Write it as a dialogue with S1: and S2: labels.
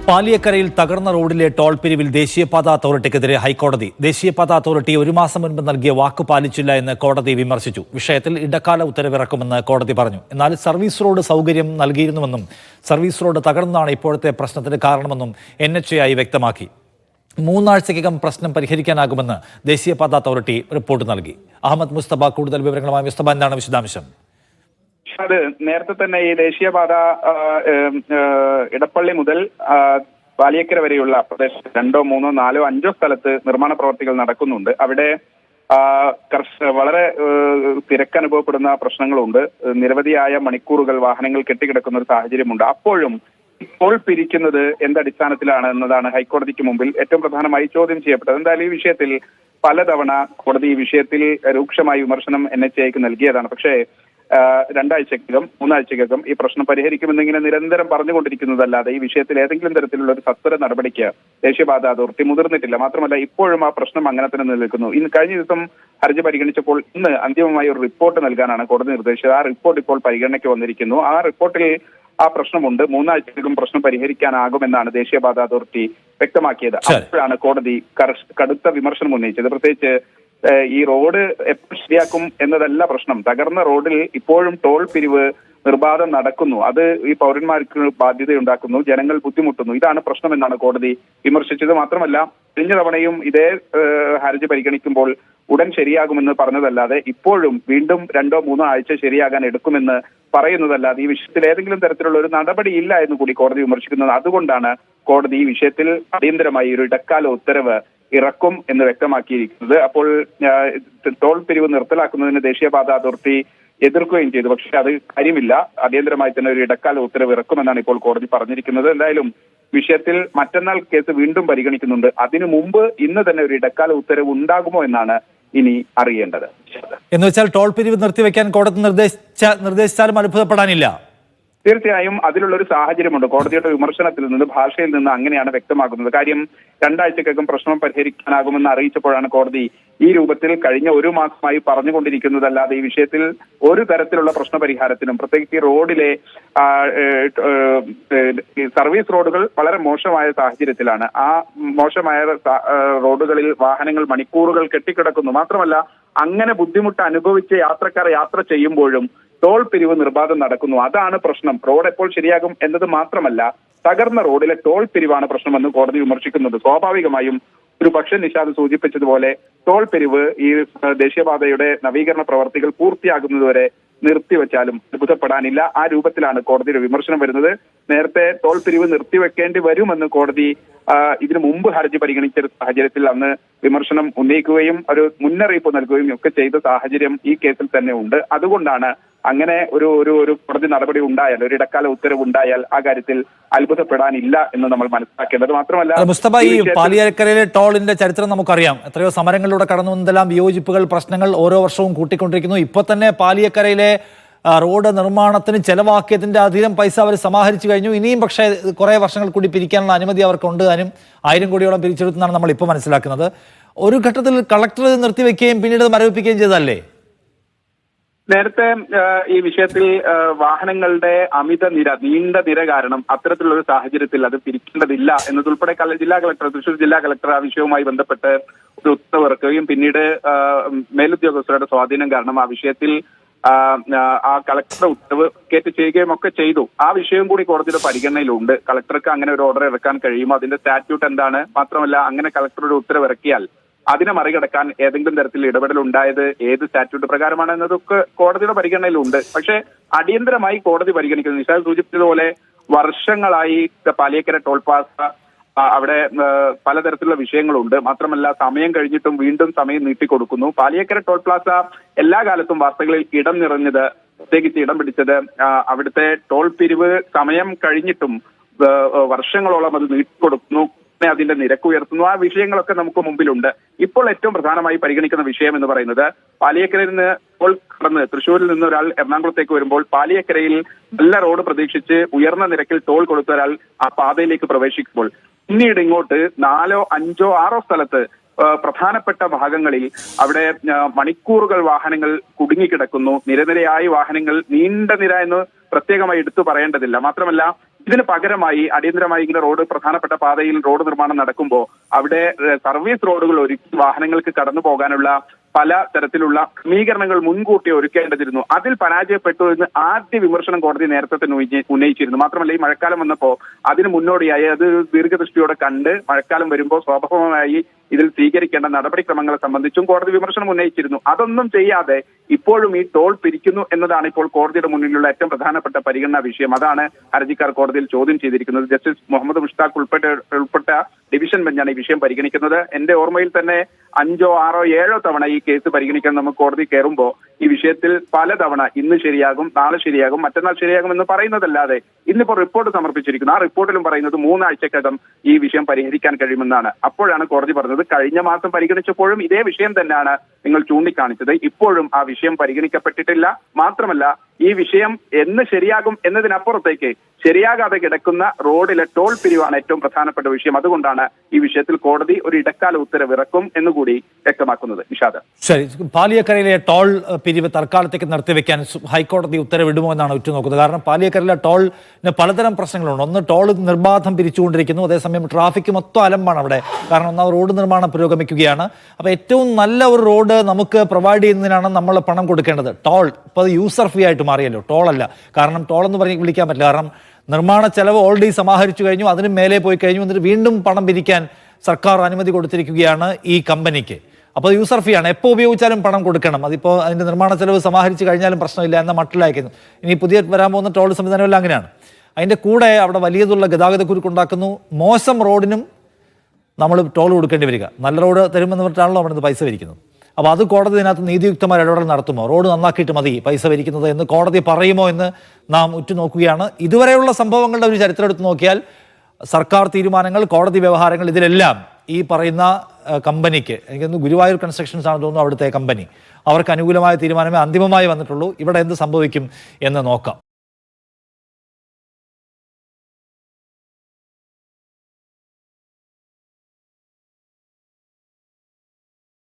S1: പാലിയക്കരയിൽ തകർന്ന റോഡിലെ ടോൾ പിരിവിൽ ദേശീയപാത അതോറിറ്റിക്കെതിരെ ഹൈക്കോടതി. ദേശീയപാത അതോറിറ്റി 1 മാസം മുൻപ് നൽകിയ വാക്ക് പാലിച്ചില്ല എന്ന് കോടതി വിമർശിച്ചു. വിഷയത്തിൽ ഇടക്കാല ഉത്തരവിറക്കുമെന്ന് കോടതി പറഞ്ഞു. എന്നാൽ സർവീസ് റോഡ് സൗകര്യം നൽകിയിരുന്നുവെന്നും സർവീസ് റോഡ് തകർന്നതാണ് ഇപ്പോഴത്തെ പ്രശ്നത്തിന് കാരണമെന്നും NHAI വ്യക്തമാക്കി. 3 ആഴ്ചയ്ക്കകം പ്രശ്നം പരിഹരിക്കാനാകുമെന്ന് ദേശീയപാത അതോറിറ്റി റിപ്പോർട്ട് നൽകി. അഹമ്മദ് മുസ്തഫ കൂടുതൽ വിവരങ്ങളുമായി. മുസ്തഫ, എന്താണ് വിശദാംശം?
S2: അത് നേരത്തെ തന്നെ ഈ ദേശീയപാത ഇടപ്പള്ളി മുതൽ പാലിയക്കര വരെയുള്ള പ്രദേശത്ത് 2, 3, 4, 5 സ്ഥലത്ത് നിർമ്മാണ പ്രവർത്തികൾ നടക്കുന്നുണ്ട്. അവിടെ വളരെ തിരക്കനുഭവപ്പെടുന്ന പ്രശ്നങ്ങളുണ്ട്. നിരവധിയായ മണിക്കൂറുകൾ വാഹനങ്ങൾ കെട്ടിക്കിടക്കുന്ന ഒരു സാഹചര്യമുണ്ട്. അപ്പോഴും ഇപ്പോൾ പിരിക്കുന്നത് എന്തടിസ്ഥാനത്തിലാണ് എന്നതാണ് ഹൈക്കോടതിക്ക് മുമ്പിൽ ഏറ്റവും പ്രധാനമായി ചോദ്യം ചെയ്യപ്പെട്ടത്. എന്തായാലും ഈ വിഷയത്തിൽ പലതവണ കോടതി ഈ വിഷയത്തിൽ രൂക്ഷമായ വിമർശനം NHAIക്ക് നൽകിയതാണ്. പക്ഷേ 2 ആഴ്ചക്കകം 3 ആഴ്ചക്കകം ഈ പ്രശ്നം പരിഹരിക്കുമെന്നിങ്ങനെ നിരന്തരം പറഞ്ഞുകൊണ്ടിരിക്കുന്നതല്ലാതെ ഈ വിഷയത്തിൽ ഏതെങ്കിലും തരത്തിലുള്ള ഒരു സത്വര നടപടിക്ക് ദേശീയപാത അതോറിറ്റി മുതിർന്നിട്ടില്ല. മാത്രമല്ല ഇപ്പോഴും ആ പ്രശ്നം അങ്ങനെ തന്നെ നിലനിൽക്കുന്നു. കഴിഞ്ഞ ദിവസം ഹർജി പരിഗണിച്ചപ്പോൾ ഇന്ന് അന്തിമമായി ഒരു റിപ്പോർട്ട് നൽകാനാണ് കോടതി നിർദ്ദേശിച്ചത്. ആ റിപ്പോർട്ട് ഇപ്പോൾ പരിഗണനയ്ക്ക് വന്നിരിക്കുന്നു. ആ റിപ്പോർട്ടിൽ ആ പ്രശ്നമുണ്ട്. 3 ആഴ്ചക്കകം പ്രശ്നം പരിഹരിക്കാനാകുമെന്നാണ് ദേശീയപാത അതോറിറ്റി വ്യക്തമാക്കിയത്. അപ്പോഴാണ് കോടതി കടുത്ത വിമർശനം ഉന്നയിച്ചത്. പ്രത്യേകിച്ച് ഈ റോഡ് എപ്പോൾ ശരിയാക്കും എന്നതല്ല പ്രശ്നം. തകർന്ന റോഡിൽ ഇപ്പോഴും ടോൾ പിരിവ് നിർബാധം നടക്കുന്നു. അത് ഈ പൗരന്മാർക്ക് ബാധ്യതയുണ്ടാക്കുന്നു, ജനങ്ങൾ ബുദ്ധിമുട്ടുന്നു. ഇതാണ് പ്രശ്നമെന്നാണ് കോടതി വിമർശിച്ചത്. മാത്രമല്ല കഴിഞ്ഞ തവണയും ഇതേ ഹർജി പരിഗണിക്കുമ്പോൾ ഉടൻ ശരിയാകുമെന്ന് പറഞ്ഞതല്ലാതെ ഇപ്പോഴും വീണ്ടും 2, 3 ആഴ്ച ശരിയാകാൻ എടുക്കുമെന്ന് പറയുന്നതല്ലാതെ ഈ വിഷയത്തിൽ ഏതെങ്കിലും തരത്തിലുള്ള ഒരു നടപടി ഇല്ല എന്ന് കൂടി കോടതി വിമർശിക്കുന്നത്. അതുകൊണ്ടാണ് കോടതി ഈ വിഷയത്തിൽ അടിയന്തരമായി ഒരു ഇടക്കാല ഉത്തരവ് ഇറക്കും എന്ന് വ്യക്തമാക്കിയിരിക്കുന്നത്. അപ്പോൾ ടോൾ പിരിവ് നിർത്തലാക്കുന്നതിന് ദേശീയപാത അതോറിറ്റി എതിർക്കുകയും ചെയ്തു. പക്ഷേ അത് കാര്യമില്ല, അടിയന്തരമായി തന്നെ ഒരു ഇടക്കാല ഉത്തരവ് ഇറക്കുമെന്നാണ് ഇപ്പോൾ കോടതി പറഞ്ഞിരിക്കുന്നത്. എന്തായാലും വിഷയത്തിൽ മറ്റന്നാൾ കേസ് വീണ്ടും പരിഗണിക്കുന്നുണ്ട്. അതിനു മുമ്പ് ഇന്ന് തന്നെ ഒരു ഇടക്കാല ഉത്തരവ് ഉണ്ടാകുമോ എന്നാണ് ഇനി അറിയേണ്ടത്.
S1: എന്ന് വെച്ചാൽ ടോൾ പിരിവ് നിർത്തിവെക്കാൻ കോടതി നിർദ്ദേശിച്ചാലും അത്ഭുതപ്പെടാനില്ല.
S2: തീർച്ചയായും അതിലുള്ള ഒരു സാഹചര്യമുണ്ട്. കോടതിയുടെ വിമർശനത്തിൽ നിന്ന്, ഭാഷയിൽ നിന്ന് അങ്ങനെയാണ് വ്യക്തമാകുന്നത്. കാര്യം 2 ആഴ്ചക്കകം പ്രശ്നം പരിഹരിക്കാനാകുമെന്ന് അറിയിച്ചപ്പോഴാണ് കോടതി ഈ രൂപത്തിൽ കഴിഞ്ഞ 1 മാസമായി പറഞ്ഞുകൊണ്ടിരിക്കുന്നതല്ലാതെ ഈ വിഷയത്തിൽ ഒരു തരത്തിലുള്ള പ്രശ്ന പരിഹാരത്തിനും, പ്രത്യേകിച്ച് ഈ റോഡിലെ സർവീസ് റോഡുകൾ വളരെ മോശമായ സാഹചര്യത്തിലാണ്. ആ മോശമായ റോഡുകളിൽ വാഹനങ്ങൾ മണിക്കൂറുകൾ കെട്ടിക്കിടക്കുന്നു. മാത്രമല്ല അങ്ങനെ ബുദ്ധിമുട്ട് അനുഭവിച്ച് യാത്രക്കാർ യാത്ര ചെയ്യുമ്പോഴും ടോൾ പിരിവ് നിർബാധം നടക്കുന്നു. അതാണ് പ്രശ്നം. റോഡ് എപ്പോൾ ശരിയാകും എന്നത് മാത്രമല്ല, തകർന്ന റോഡിലെ ടോൾ പിരിവാണ് പ്രശ്നമെന്ന് കോടതി വിമർശിക്കുന്നത്. സ്വാഭാവികമായും ഒരു പക്ഷേ നിഷാദ് സൂചിപ്പിച്ചതുപോലെ ടോൾ പിരിവ് ഈ ദേശീയപാതയുടെ നവീകരണ പ്രവർത്തികൾ പൂർത്തിയാകുന്നതുവരെ നിർത്തിവെച്ചാലും അത്ഭുതപ്പെടാനില്ല. ആ രൂപത്തിലാണ് കോടതിയുടെ വിമർശനം വരുന്നത്. നേരത്തെ ടോൾ പിരിവ് നിർത്തിവെക്കേണ്ടി വരുമെന്ന് കോടതി ഇതിനു മുമ്പ് ഹർജി പരിഗണിച്ച സാഹചര്യത്തിൽ അന്ന് വിമർശനം ഉന്നയിക്കുകയും ഒരു മുന്നറിയിപ്പ് നൽകുകയും ഒക്കെ ചെയ്ത സാഹചര്യം ഈ കേസിൽ തന്നെ ഉണ്ട്. അതുകൊണ്ടാണ് അങ്ങനെ ഒരു കോടതി നടപടി ഉണ്ടായാൽ, ഒരു ഇടക്കാല ഉത്തരവ് ഉണ്ടായാൽ ആ കാര്യത്തിൽ അത്ഭുതപ്പെടാനില്ല എന്ന് നമ്മൾ മനസ്സിലാക്കേണ്ടത്. മാത്രമല്ല
S1: മുസ്തഫ, ഈ പാലിയക്കരയിലെ ടോളിന്റെ ചരിത്രം നമുക്കറിയാം. എത്രയോ സമരങ്ങളിലൂടെ കടന്നു വന്നെല്ലാം വിയോജിപ്പുകൾ, പ്രശ്നങ്ങൾ ഓരോ വർഷവും കൂട്ടിക്കൊണ്ടിരിക്കുന്നു. ഇപ്പൊ തന്നെ പാലിയക്കരയിലെ റോഡ് നിർമ്മാണത്തിന് ചെലവാക്കിയതിന്റെ അധികം പൈസ അവർ സമാഹരിച്ചു കഴിഞ്ഞു. ഇനിയും പക്ഷേ കുറെ വർഷങ്ങൾ കൂടി പിരിക്കാനുള്ള അനുമതി അവർക്കുണ്ട്. 1000 കോടിയോളം പിരിച്ചെടുത്തെന്നാണ് നമ്മൾ ഇപ്പോൾ മനസ്സിലാക്കുന്നത്. ഒരു ഘട്ടത്തിൽ കളക്ടർ നിർത്തിവെക്കുകയും പിന്നീട് മരവിപ്പിക്കുകയും ചെയ്തതല്ലേ?
S2: നേരത്തെ ഈ വിഷയത്തിൽ വാഹനങ്ങളുടെ നീണ്ട നിര കാരണം അത്തരത്തിലുള്ള ഒരു സാഹചര്യത്തിൽ അത് പിരിക്കേണ്ടതില്ല എന്നതുൾപ്പെടെ തൃശൂർ ജില്ലാ കളക്ടർ ആ വിഷയവുമായി ബന്ധപ്പെട്ട് ഒരു ഉത്തരവ് ഇറക്കുകയും പിന്നീട് മേലുദ്യോഗസ്ഥരുടെ സ്വാധീനം കാരണം ആ വിഷയത്തിൽ ആ കളക്ടറുടെ ഉത്തരവ് കേറ്റ് ചെയ്യുകയും ഒക്കെ ചെയ്തു. ആ വിഷയം കൂടി കോടതിയുടെ പരിഗണനയിലുണ്ട്. കളക്ടർക്ക് അങ്ങനെ ഒരു ഓർഡർ ഇറക്കാൻ കഴിയുമോ, അതിന്റെ സ്റ്റാറ്റ്യൂട്ട് എന്താണ്, മാത്രമല്ല അങ്ങനെ കളക്ടറുടെ ഉത്തരവ് ഇറക്കിയാൽ അതിനെ മറികടക്കാൻ ഏതെങ്കിലും തരത്തിൽ ഇടപെടൽ ഉണ്ടായത് ഏത് സ്റ്റാറ്റ്യൂട്ട് പ്രകാരമാണ് എന്നതൊക്കെ കോടതിയുടെ പരിഗണനയിലുണ്ട്. പക്ഷേ അടിയന്തരമായി കോടതി പരിഗണിക്കുന്നത്, നിഷാദ് സൂചിപ്പിച്ചതുപോലെ വർഷങ്ങളായി പാലിയക്കര ടോൾ പ്ലാസ അവിടെ പലതരത്തിലുള്ള വിഷയങ്ങളുണ്ട്. മാത്രമല്ല സമയം കഴിഞ്ഞിട്ടും വീണ്ടും സമയം നീട്ടിക്കൊടുക്കുന്നു. പാലിയക്കര ടോൾ പ്ലാസ എല്ലാ കാലത്തും വാർത്തകളിൽ ഇടം നിറഞ്ഞത്, പ്രത്യേകിച്ച് ഇടം പിടിച്ചത് അവിടുത്തെ ടോൾ പിരിവ് സമയം കഴിഞ്ഞിട്ടും വർഷങ്ങളോളം അത് നീട്ടിക്കൊടുക്കുന്നു, അതിന്റെ നിരക്ക് ഉയർത്തുന്നു. ആ വിഷയങ്ങളൊക്കെ നമുക്ക് മുമ്പിലുണ്ട്. ഇപ്പോൾ ഏറ്റവും പ്രധാനമായി പരിഗണിക്കുന്ന വിഷയം എന്ന് പറയുന്നത് പാലിയക്കരയിൽ നിന്ന് ടോൾ കടന്ന് തൃശ്ശൂരിൽ നിന്ന് ഒരാൾ എറണാകുളത്തേക്ക് വരുമ്പോൾ പാലിയക്കരയിൽ നല്ല റോഡ് പ്രതീക്ഷിച്ച് ഉയർന്ന നിരക്കിൽ ടോൾ കൊടുത്ത ഒരാൾ ആ പാതയിലേക്ക് പ്രവേശിക്കുമ്പോൾ പിന്നീട് ഇങ്ങോട്ട് 4, 5, 6 സ്ഥലത്ത് പ്രധാനപ്പെട്ട ഭാഗങ്ങളിൽ അവിടെ മണിക്കൂറുകൾ വാഹനങ്ങൾ കുടുങ്ങിക്കിടക്കുന്നു. നിരനിരയായി വാഹനങ്ങൾ, നീണ്ട നിര എന്ന് പ്രത്യേകമായി എടുത്തു പറയേണ്ടതില്ല. മാത്രമല്ല ഇതിന് പകരമായി അടിയന്തരമായി ഇങ്ങനെ പ്രധാനപ്പെട്ട പാതയിൽ റോഡ് നിർമ്മാണം നടക്കുമ്പോൾ അവിടെ സർവീസ് റോഡുകൾ ഒരുക്കി വാഹനങ്ങൾക്ക് കടന്നു പോകാനുള്ള പല തരത്തിലുള്ള ക്രമീകരണങ്ങൾ മുൻകൂട്ടി ഒരുക്കേണ്ടതിരുന്നു. അതിൽ പരാജയപ്പെട്ടു എന്ന് ആദ്യ വിമർശനം കോടതി നേരത്തെ തന്നെ ഉന്നയിച്ചിരുന്നു. മാത്രമല്ല, ഈ മഴക്കാലം വന്നപ്പോൾ അതിന് മുന്നോടിയായി അത് ദീർഘദൃഷ്ടിയോടെ കണ്ട് മഴക്കാലം വരുമ്പോൾ സ്വാഭാവികമായി ഇതിൽ സ്വീകരിക്കേണ്ട നടപടിക്രമങ്ങളെ സംബന്ധിച്ചും കോടതി വിമർശനം ഉന്നയിച്ചിരുന്നു. അതൊന്നും ചെയ്യാതെ ഇപ്പോഴും ഈ ടോൾ പിരിക്കുന്നു എന്നതാണ് ഇപ്പോൾ കോടതിയുടെ മുന്നിലുള്ള ഏറ്റവും പ്രധാനപ്പെട്ട പരിഗണനാ വിഷയം. അതാണ് ഹർജിക്കാർ കോടതിയിൽ ചോദ്യം ചെയ്തിരിക്കുന്നത്. ജസ്റ്റിസ് മുഹമ്മദ് മുഷ്താഖ് ഉൾപ്പെട്ട ഡിവിഷൻ ബെഞ്ചാണ് ഈ വിഷയം പരിഗണിക്കുന്നത്. എന്റെ ഓർമ്മയിൽ തന്നെ 5, 6, 7 തവണ ഈ കേസ് പരിഗണിക്കാൻ നമുക്ക് കോടതി കയറുമ്പോൾ ഈ വിഷയത്തിൽ പലതവണ ഇന്ന് ശരിയാകും, നാളെ ശരിയാകും, മറ്റന്നാൾ ശരിയാകും എന്ന് പറയുന്നതല്ലാതെ ഇന്നിപ്പോൾ റിപ്പോർട്ട് സമർപ്പിച്ചിരിക്കുന്നു. ആ റിപ്പോർട്ടിലും പറയുന്നത് 3 ആഴ്ചക്കകം ഈ വിഷയം പരിഹരിക്കാൻ കഴിയുമെന്നാണ്. അപ്പോഴാണ് കോടതി പറഞ്ഞത് കഴിഞ്ഞ മാസം പരിഗണിച്ചപ്പോഴും ഇതേ വിഷയം തന്നെയാണ് നിങ്ങൾ ചൂണ്ടിക്കാണിച്ചത്. ഇപ്പോഴും ആ വിഷയം പരിഗണിക്കപ്പെട്ടിട്ടില്ല. മാത്രമല്ല, ഈ വിഷയം എന്ന് ശരിയാകും എന്നതിനപ്പുറത്തേക്ക് ശരിയാകാതെ കിടക്കുന്ന റോഡിലെ ടോൾ പിരിവാണ് ഏറ്റവും പ്രധാനപ്പെട്ട വിഷയം. അതുകൊണ്ടാണ് ഈ വിഷയത്തിൽ കോടതി ഒരു ഇടക്കാല ഉത്തരവ് ഇറക്കും എന്നുകൂടി വ്യക്തമാക്കുന്നത്. നിഷാദ്,
S1: ശരി, പാലിയക്കരയിലെ ടോൾ പിരിവ് തൽക്കാലത്തേക്ക് നിർത്തിവെക്കാൻ ഹൈക്കോടതി ഉത്തരവിടുമോ എന്നാണ് ഉറ്റുനോക്കുന്നത്. കാരണം പാലിയക്കരയിലെ ടോളിന് പലതരം പ്രശ്നങ്ങളുണ്ട്. ഒന്ന്, ടോൾ നിർബാധം പിരിച്ചുകൊണ്ടിരിക്കുന്നു, അതേസമയം ട്രാഫിക് മൊത്തം അലമ്പാണ് അവിടെ. കാരണം ഒന്നാമത് റോഡ് നിർമ്മാണം പുരോഗമിക്കുകയാണ്. അപ്പോൾ ഏറ്റവും നല്ല ഒരു റോഡ് നമുക്ക് പ്രൊവൈഡ് ചെയ്യുന്നതിനാണ് നമ്മൾ പണം കൊടുക്കേണ്ടത്. ടോൾ ഇപ്പോൾ അത് യൂസർ ഫീ ആയിട്ട് മാറിയല്ലോ, ടോളല്ല. കാരണം ടോൾ എന്ന് പറഞ്ഞ് വിളിക്കാൻ പറ്റില്ല. കാരണം നിർമ്മാണ ചെലവ് ഓൾറെഡി സമാഹരിച്ചു കഴിഞ്ഞു, അതിന് മേലെ പോയി കഴിഞ്ഞു, എന്നിട്ട് വീണ്ടും പണം പിരിക്കാൻ സർക്കാർ അനുമതി കൊടുത്തിരിക്കുകയാണ് ഈ കമ്പനിക്ക്. അപ്പോൾ യൂസർ ഫീ ആണ്, എപ്പോൾ ഉപയോഗിച്ചാലും പണം കൊടുക്കണം. അതിപ്പോൾ അതിൻ്റെ നിർമ്മാണ ചെലവ് സമാഹരിച്ച് കഴിഞ്ഞാലും പ്രശ്നമില്ല എന്ന മട്ടിലായിരിക്കുന്നു. ഇനി പുതിയ വരാൻ പോകുന്ന ടോൾ സംവിധാനമെല്ലാം അങ്ങനെയാണ്. അതിൻ്റെ കൂടെ അവിടെ വലിയതുള്ള ഗതാഗതക്കുരുക്കുണ്ടാക്കുന്നു. മോശം റോഡിനും നമ്മൾ ടോൾ കൊടുക്കേണ്ടി വരിക. നല്ല റോഡ് തരുമെന്ന് പറഞ്ഞിട്ടാണല്ലോ അവിടെ നിന്ന് പൈസ വരിക്കുന്നത്. അപ്പോൾ അത് കോടതി ഇതിനകത്ത് നീതിയുക്തമായ ഇടപെടൽ നടത്തുമോ? റോഡ് നന്നാക്കിയിട്ട് മതി പൈസ വരിക്കുന്നത് എന്ന് കോടതി പറയുമോ എന്ന് നാം ഉറ്റുനോക്കുകയാണ്. ഇതുവരെയുള്ള സംഭവങ്ങളുടെ ഒരു ചരിത്രം എടുത്ത് നോക്കിയാൽ സർക്കാർ തീരുമാനങ്ങൾ, കോടതി വ്യവഹാരങ്ങൾ, ഇതിലെല്ലാം ഈ പറയുന്ന കമ്പനിക്ക്, എനിക്കൊന്ന് ഗുരുവായൂർ കൺസ്ട്രക്ഷൻസ് ആണെന്ന് തോന്നുന്നു അവിടുത്തെ കമ്പനി, അവർക്ക് അനുകൂലമായ തീരുമാനമേ അന്തിമമായി വന്നിട്ടുള്ളൂ. ഇവിടെ എന്ത് സംഭവിക്കും എന്ന് നോക്കാം.